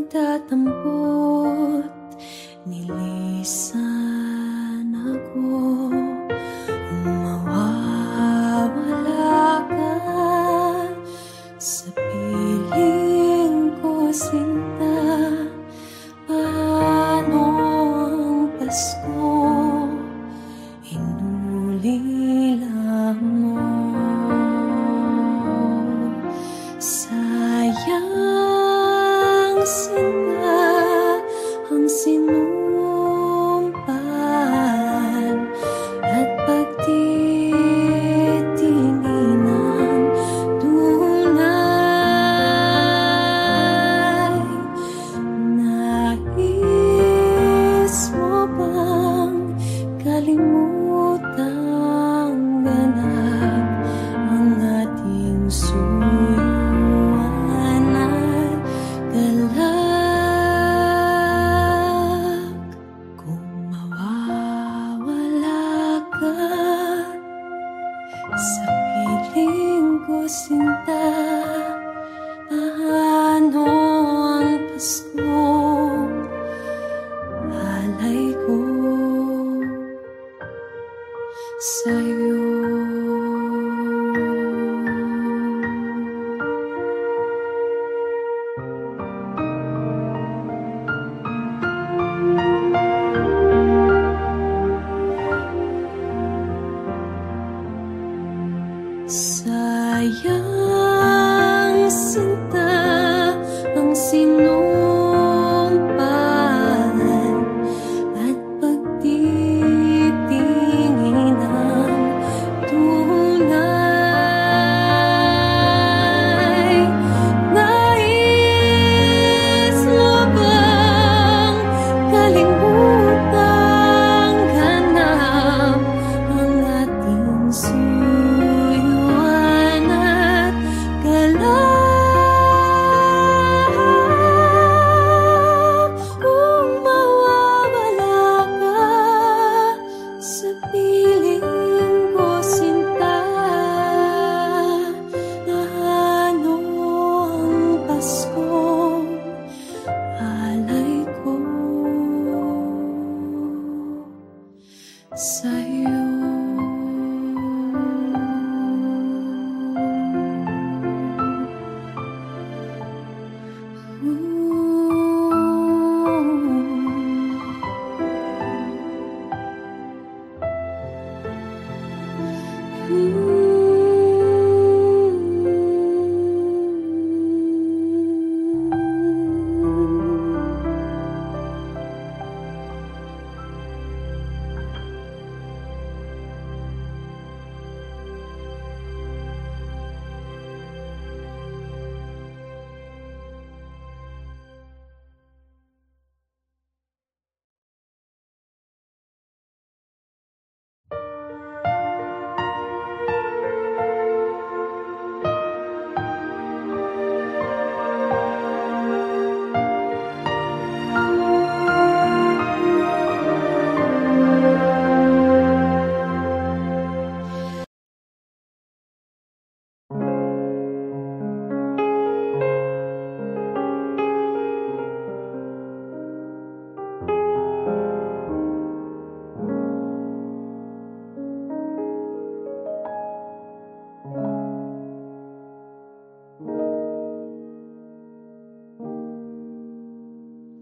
nagtatampot, nilisan ako. Mawawala ka sa piling ko, sinta. Paano ang Pasko inulila mo? Sayang, sinta, ang sinumpan at pagtitinginan tunay. Nais mo bang kalimutang ganap ang ating suyuan at galak? Kung mawawala ka sa piling ko, sinta, paano ang Paskong alay ko sa'yo? Sayang, sinta, ang sinumpan at pagtitinginan tunay. Nais mo bang kalimutang ganap ang ating suyuan at galak? Kung mawawala ka sa piling ko, sinta, paano ang Paskong alay ko sa'yo?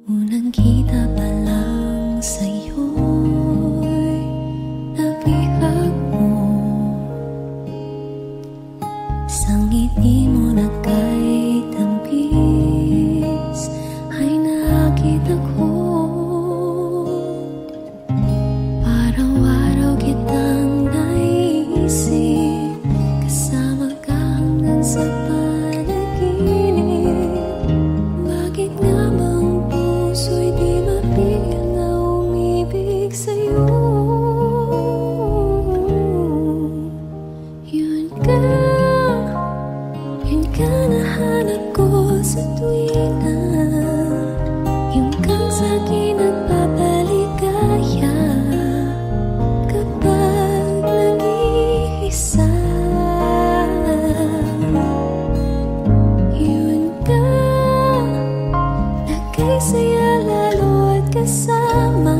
Unang kita pa lang sa'yo'y nabihag mo, sa ngiti mo na kay tampis ay nakita ko. Araw-araw kitang naisip, kasama ka hanggang sa panaginip. Bakit nga bang puso'y di mapigil na umiyak? saya lalo at kasama.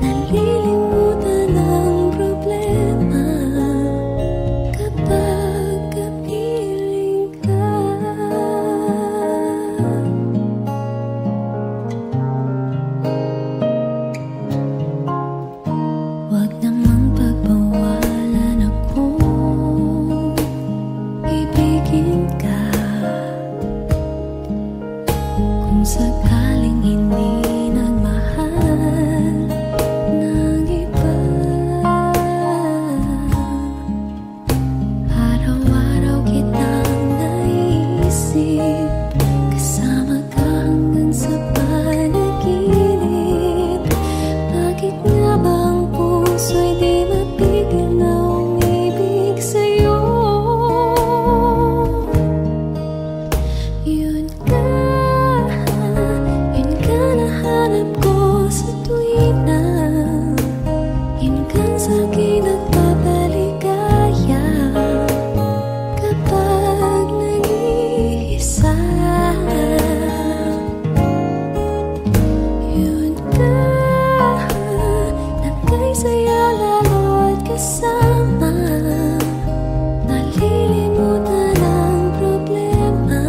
Nalilimutan ang problema kapag kapiling ka. Wag namang pagbawalan akong ibigin ka. Kung sakaling hindi nagmahal ng iba, araw-araw kitang naisip, kasama ka hanggang sa panaginip. Bakit nga ba ang puso'y di mapigil na umibig sa'yo? Yun ka nahanap ko sa tuwina. Yun kang sa'kin nagpapaligaya kapag nag-iisa. Yun ka nagkaisaya lalo at kasama. Nalilimutan ang problema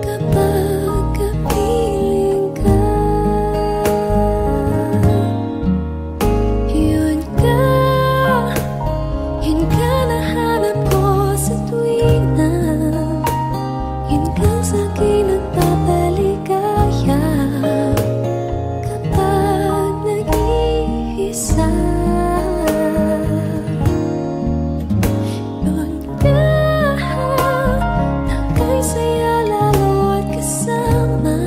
kapag kapiling ka. Yun ka nahanap ko sa tuwina. Yun kang sa'kin nagpapaligaya kapag nag-iisa. Yun ka nagkaisaya lalo at kasama.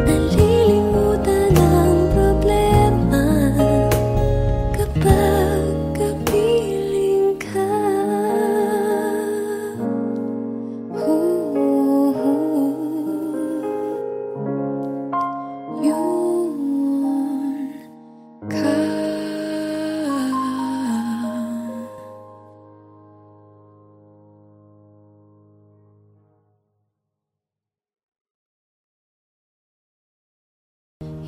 Nalilimutan ang problema kapag kapiling ka.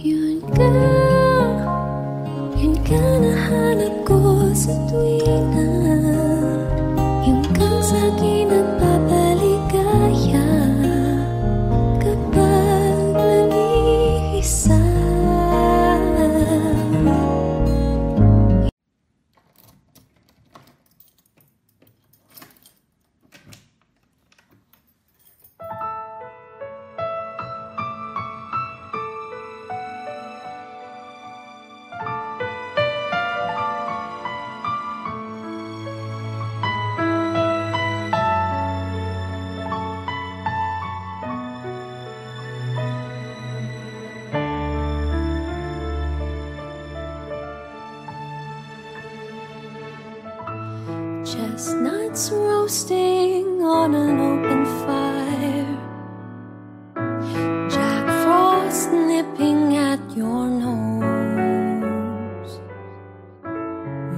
Yun ka. Yun ka nahanap ko sa tuwina. Yun kang sa'kin nagpapaligaya kapag nag-iisa. Chestnuts roasting on an open fire, Jack Frost nipping at your nose,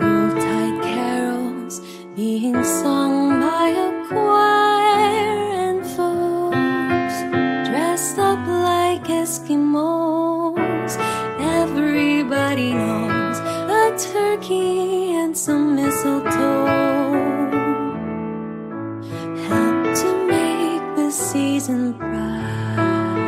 Yuletide carols being sung by a choir, and folks dressed up like Eskimos. Everybody knows a turkey and some mistletoe season bright.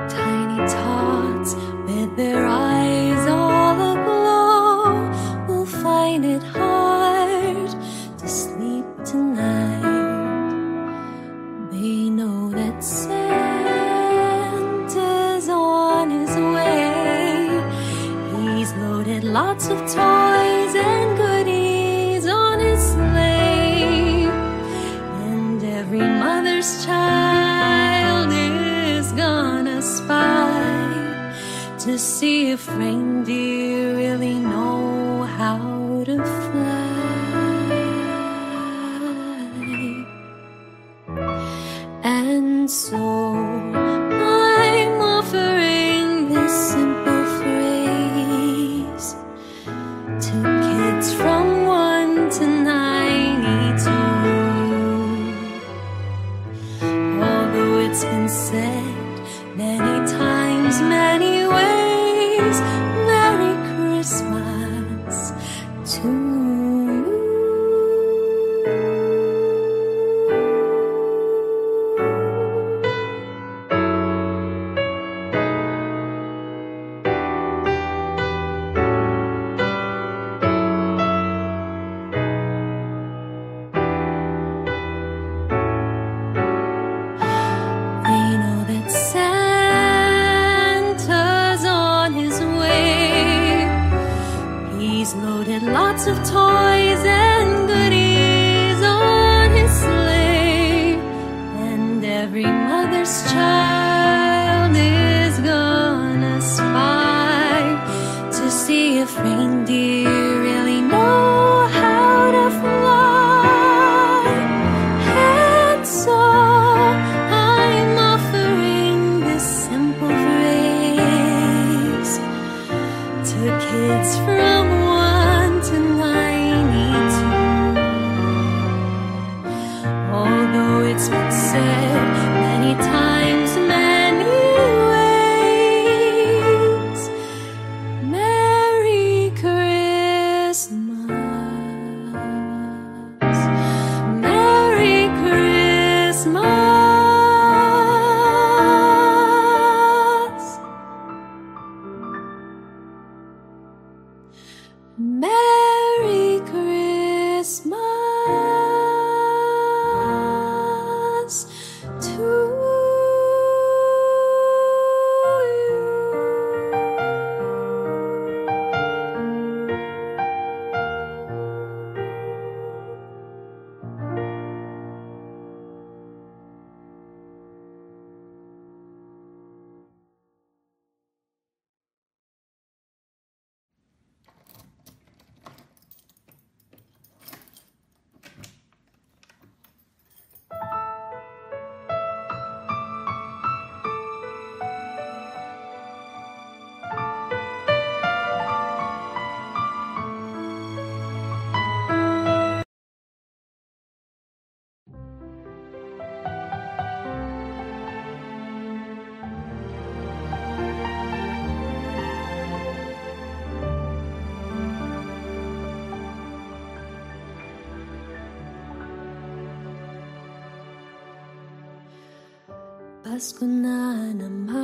Tiny tots with their eyes all aglow will find it hard to sleep tonight. They know that Santa's on his way. He's loaded lots of toys and goodies on his sleigh. Every mother's child is gonna spy to see if reindeer really know how to fly. And so I'm offering this simple phrase to kids from 1 to 92. it's been said many times, many ways. Merry Christmas to you. They know that Santa's on his way. He's loaded lots of toys and goodies on his sleigh, and every mother's child is gonna spy to see if reindeer really know how to fly. And so I'm offering this simple phrase to kids from 1 to 92. Although it's been said many times, many ways. Merry Christmas. Merry Christmas. Merry Christmas to you. Pasko na naman,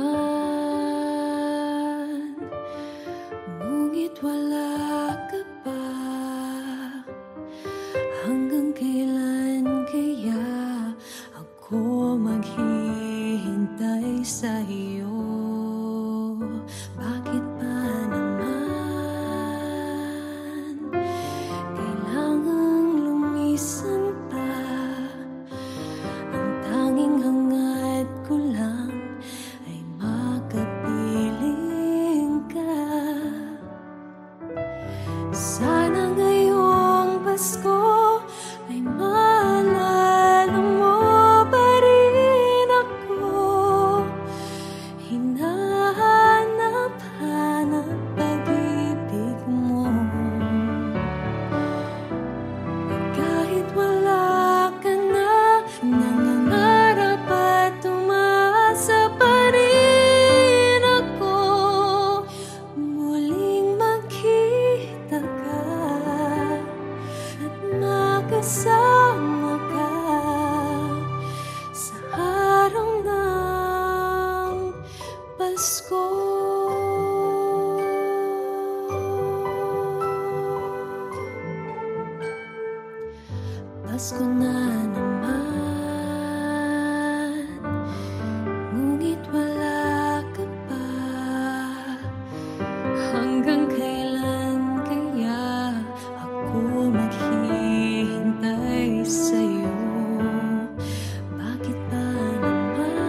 ngunit wala ka pa. Hanggang kailan kaya ako maghihintay sa iyo? Bakit pa naman kailangang lumisan pa? Ang tanging hangad ko lang ay makapiling ka. Sana ngayong Pasko ay maalala mo pa rin ako. Hinahanap-hanap pag-ibig mo. Kahit wala ka na, nangangarap at umasa pa rin ako. Muling makita ka at makasama ka sa araw ng Pasko. Pasko na naman, ngunit wala ka pa. Hanggang kailan kaya ako maghihintay sa'yo? Bakit ba naman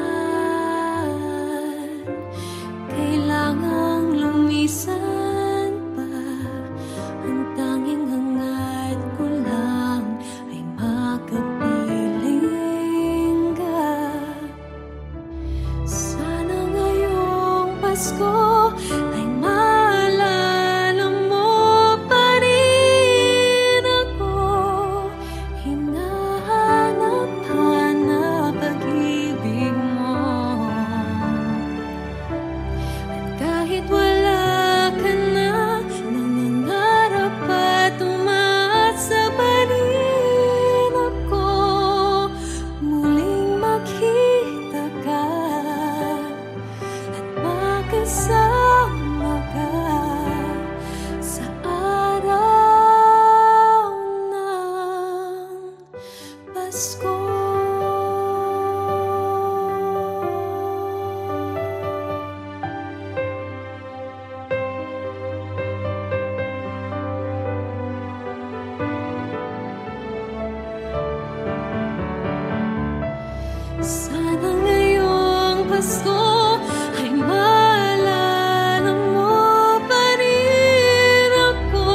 kailangang lumisan pa? Ang tanging hangad ko lang ay makapiling ka. Sana ngayong Pasko ay maalala mo pa rin ako. Hinahanap-hanap pag-ibig mo. Sana ngayong Pasko ay maalala mo pa rin ako.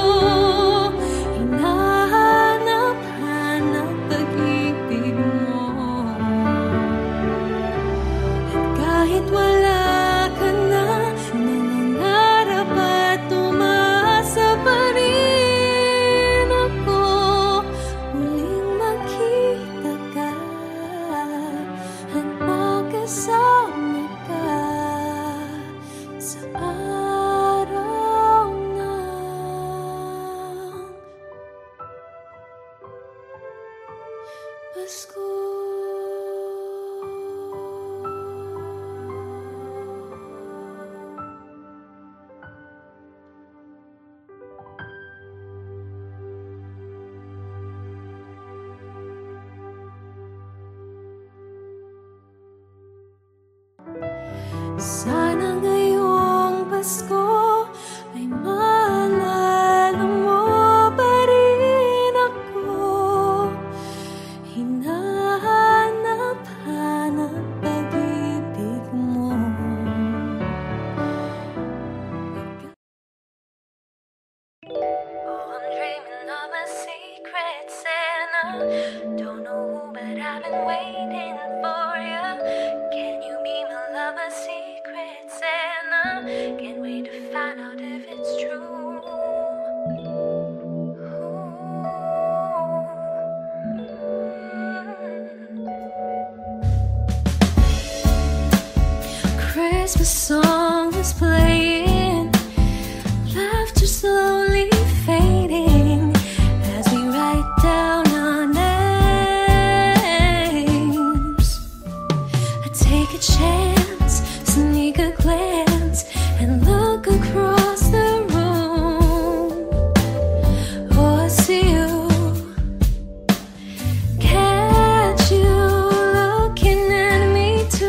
Hinahanap-hanap pag-ibig mo. At kahit wala ka na, nangangarap at umasa pa rin ako. Muling makita ka at magkasama ka sa araw ng Pasko. Sana ngayong Pasko ay maalala mo pa rin ako. Hinahanap-hanap pag-ibig mo. Oh, I'm dreaming of a secret Santa. Don't know who, but I've been waiting for you. Can you be my lover, secret Santa? Can't wait to find out if it's true. Christmas song is playing, laughter slowly fading as we write down our names. I take a chance, sneak a glance, and look across the room. Oh, I see you, catch you looking at me too.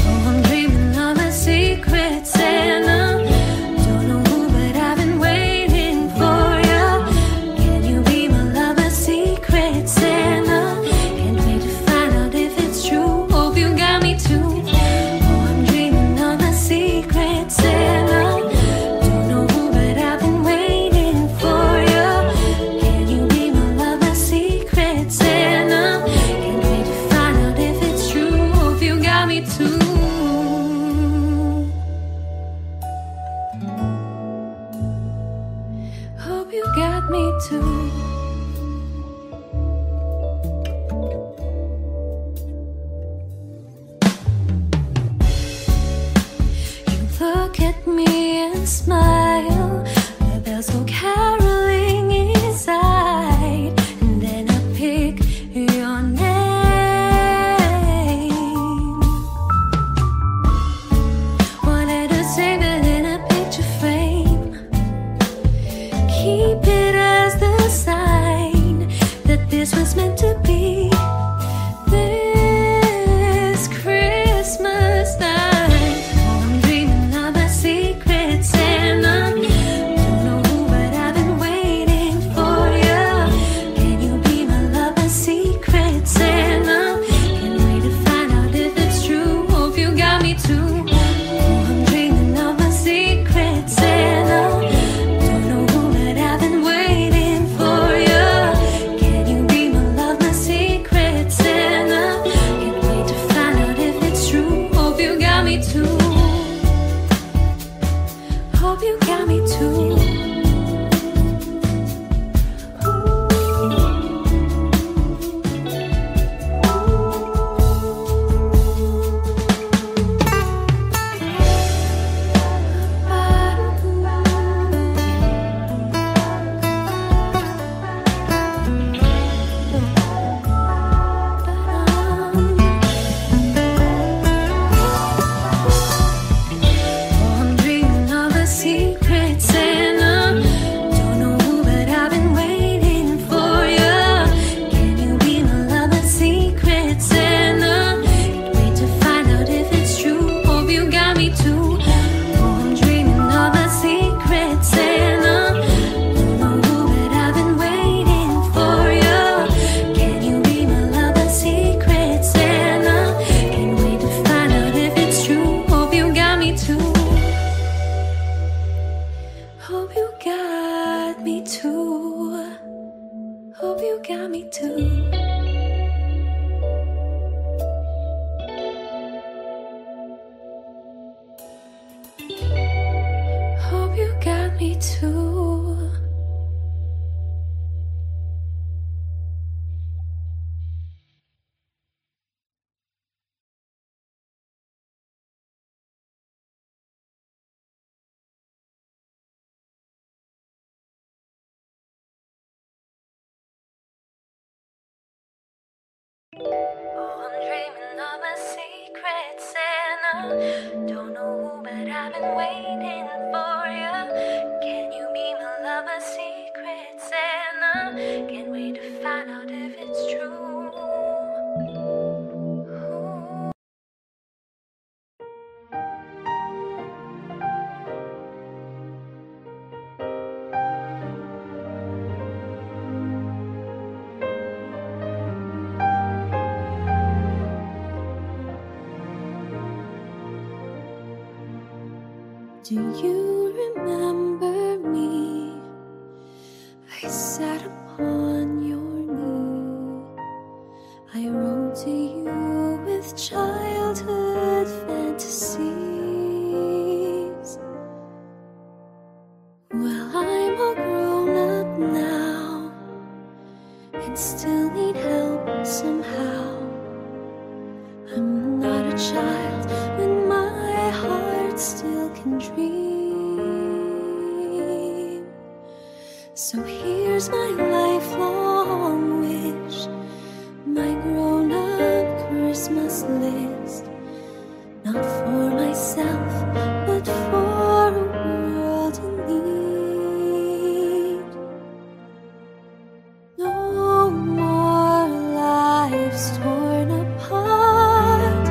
Oh, I'm dreaming of a secret Santa. Don't know who, but I've been waiting for you. Can you be my lover, secret Santa? Can't wait to find out if it's true. Hope you got me too. Oh, I'm dreaming of a secret Santa. Don't know who, but I've been waiting for you. Can you be my lover, secret Santa? Can't wait to find out if it's true. Hope you got me too. Hope you got me too. You look at me and smile, the bells go caroling inside, and then I pick your name. too. Oh, I'm dreaming of a secret Santa. Don't know who, but I've been waiting for you. Can you be my lover, secret Santa? Can't wait to find out if it's true. Ooh. Do you remember me? I sat upon your knee. I wrote to you with childhood fantasies. Well, I'm all grown up now and still need help somehow. I'm not a child, but my heart still can dream. So here's my lifelong wish, my grown-up Christmas list. Not for myself, but for a world in need. No more lives torn apart,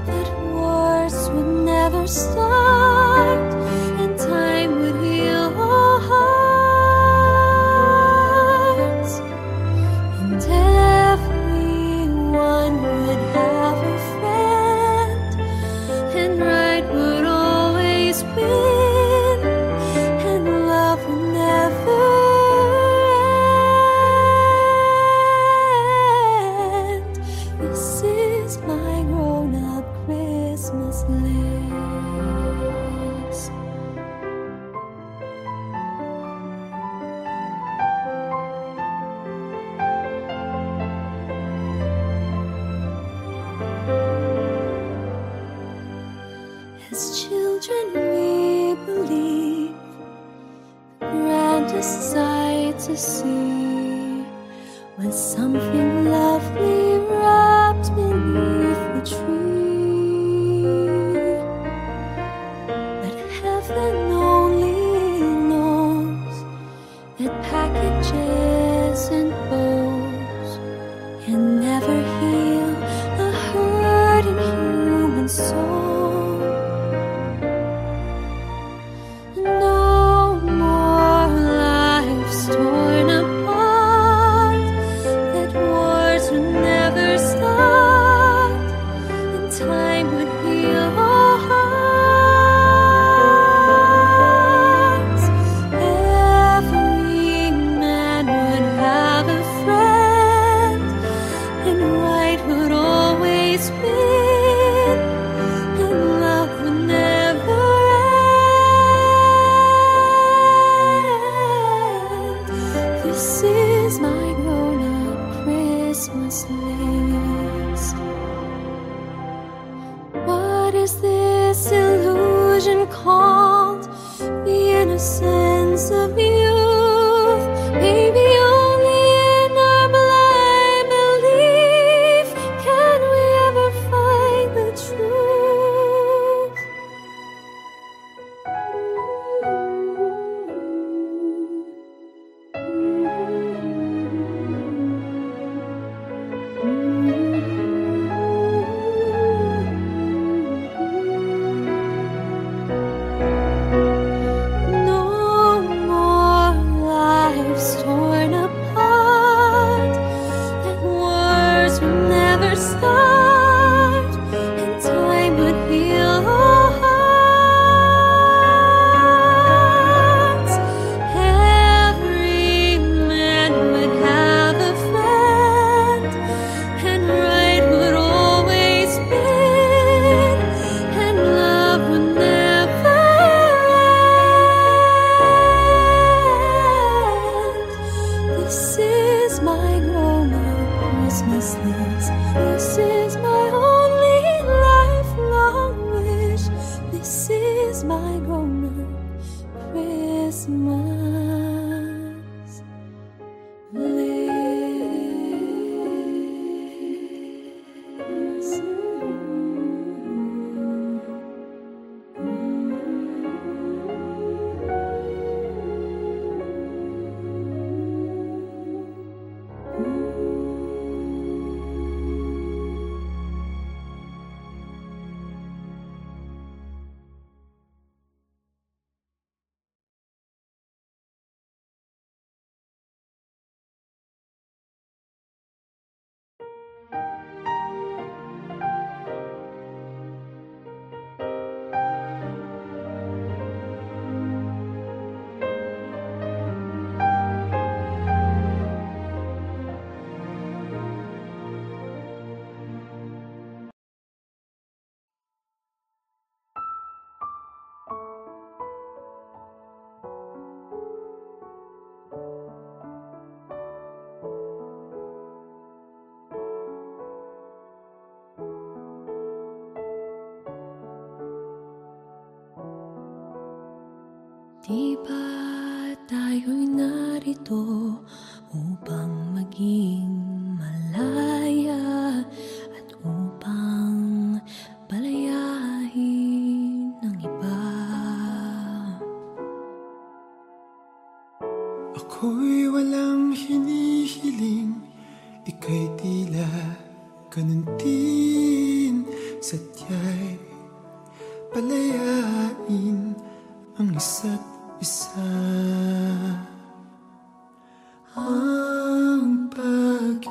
that wars would never start, and time would heal all hearts, and everyone would have a friend, and right would always win, and love would never end. This is my grown-up Christmas list. As children we believe the grandest sight to see was something lovely wrapped beneath the tree. But heaven only knows that packages and bows can never heal a hurting human soul. No more lives torn apart, that wars would never start, and time would heal all hearts. Every man would have a friend, and right would always win, and love would never end. This is my grown-up Christmas list. What is this illusion called? The innocence of youth. Maybe only in our blind belief can we ever find the truth. No my grown-up Christmas list. Di ba tayo'y narito upang maging malaya at upang palayain ng iba? Ako'y walang hinihiling, ika'y tila ganun din, sadya'y palayain ang isa't isa. Ang pag-ibig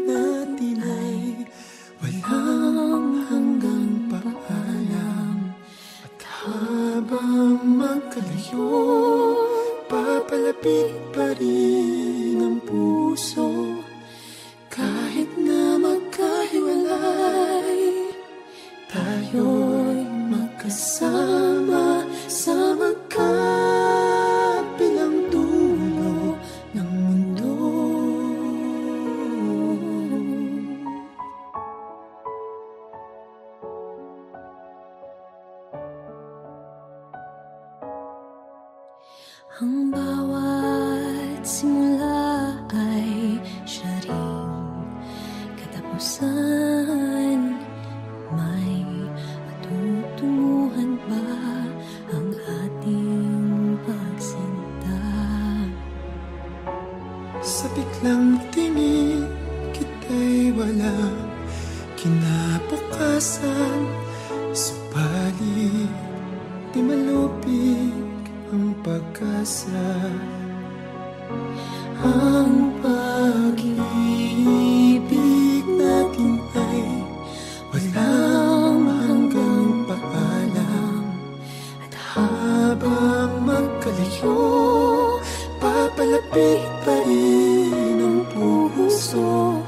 natin ay walang hanggang paalam, at habang magkalayo, papalapit pa rin ang puso. Kahit na magkahiwalay, tayo'y magkasama sa magkabilang dulo ng mundo. Ang bawat simula ay siya ring katapusan. May matutunguhan ba ang ating pagsinta? Sa biglang tingin kita'y walang kinabukasan, subalit di malupig ang pag-asa. Ang pag-ibig natin ay walang hanggang paalam, at habang magkalayo, papalapit pa rin ang puso.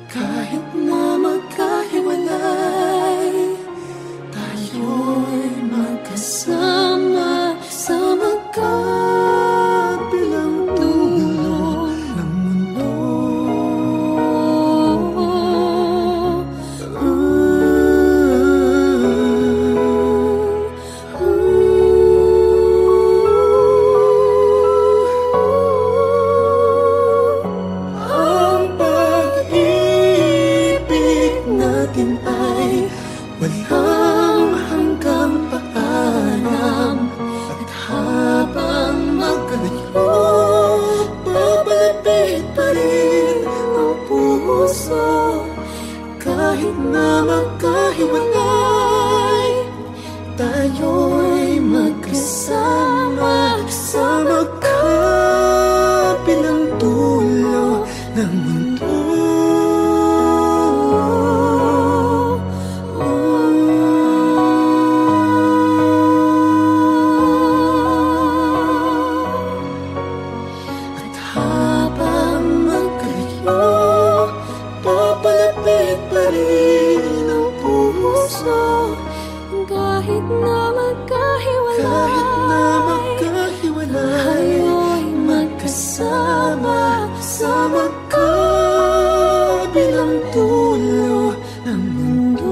Kahit na magkahiwalay, tayo'y magkasama sa magkabilang dulo ng mundo. Ang pag-ibig natin ay walang hanggang paalam, at habang magkalayo, papalapit pa rin ang puso. Kahit na magkahiwalay, tayo'y magkasama sa magkabilang dulo ng mundo. At habang magkalayo, papalapit pa rin ang puso. Kahit na magkahiwalay, tayo'y magkasama sa magkabilang dulo ng mundo.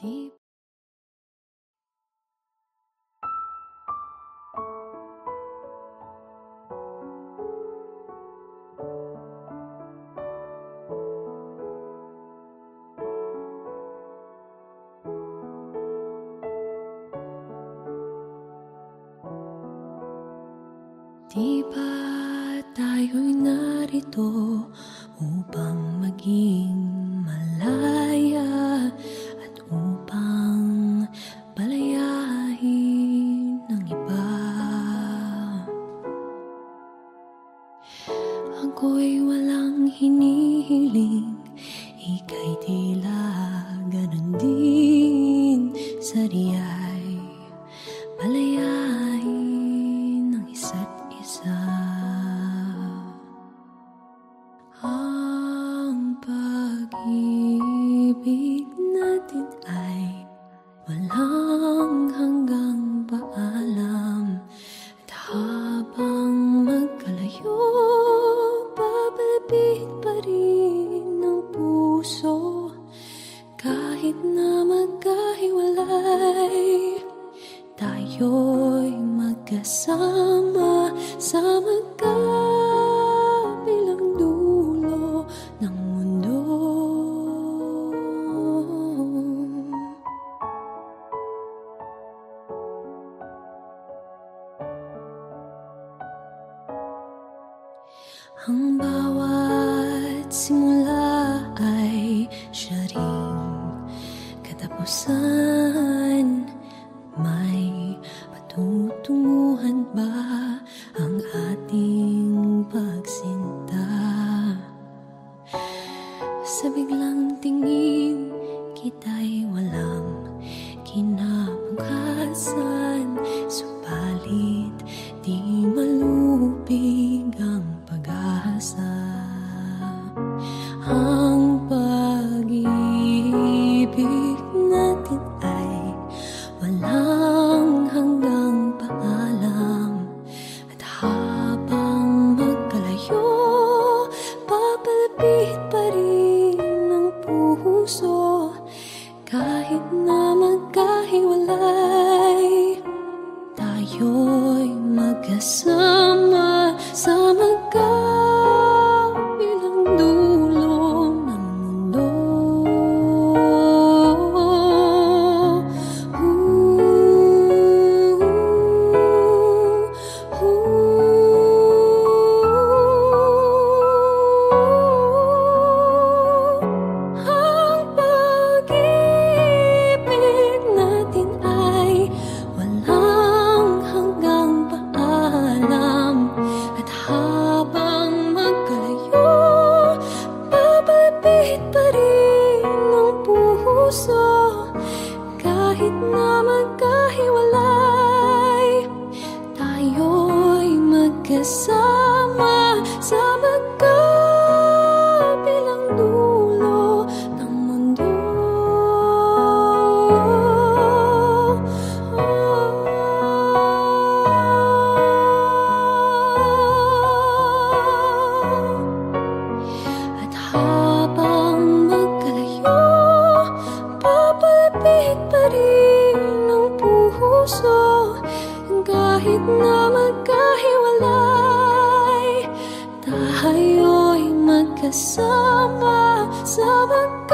Di Di ba tayo'y narito upang maging malaya at upang palayain ng iba? Ako'y walang hinihiling, ika'y tila ganun din. Sariya'y palayain ng isa't isa. Ang pag-ibig natin ay walang hanggang paalam, at habang magkalayo, papalapit pa rin ang puso. Kahit na magkahiwalay, tayo'y magkasama sa magkabilang dulo ng mundo. Ang bawat simula ay siya ring katapusan. May patutunguhan ba ang ating pagsinta? Sa biglang tingin, kita'y walang kinabukasan. Subalit di malubig ang pag-asa. Ang pag-ibig natin ay walang hanggang paalam, at habang magkalayo, papalapit pa rin ang puso. Kahit na magkahiwalay, tayo'y magkasama sa magkabilang dulo ng mundo. Ang pag-ibig natin ay walang hanggang paalam, at habang magkalayo, papalapit pa rin ang puso. Kahit na magkahiwalay, tayo'y magkasama sa magkabilang dulo ng mundo. At habang magkalayo, papalapit pa rin ang puso. Kahit na magkahiwalay, tayo'y magkasama sa magkabilang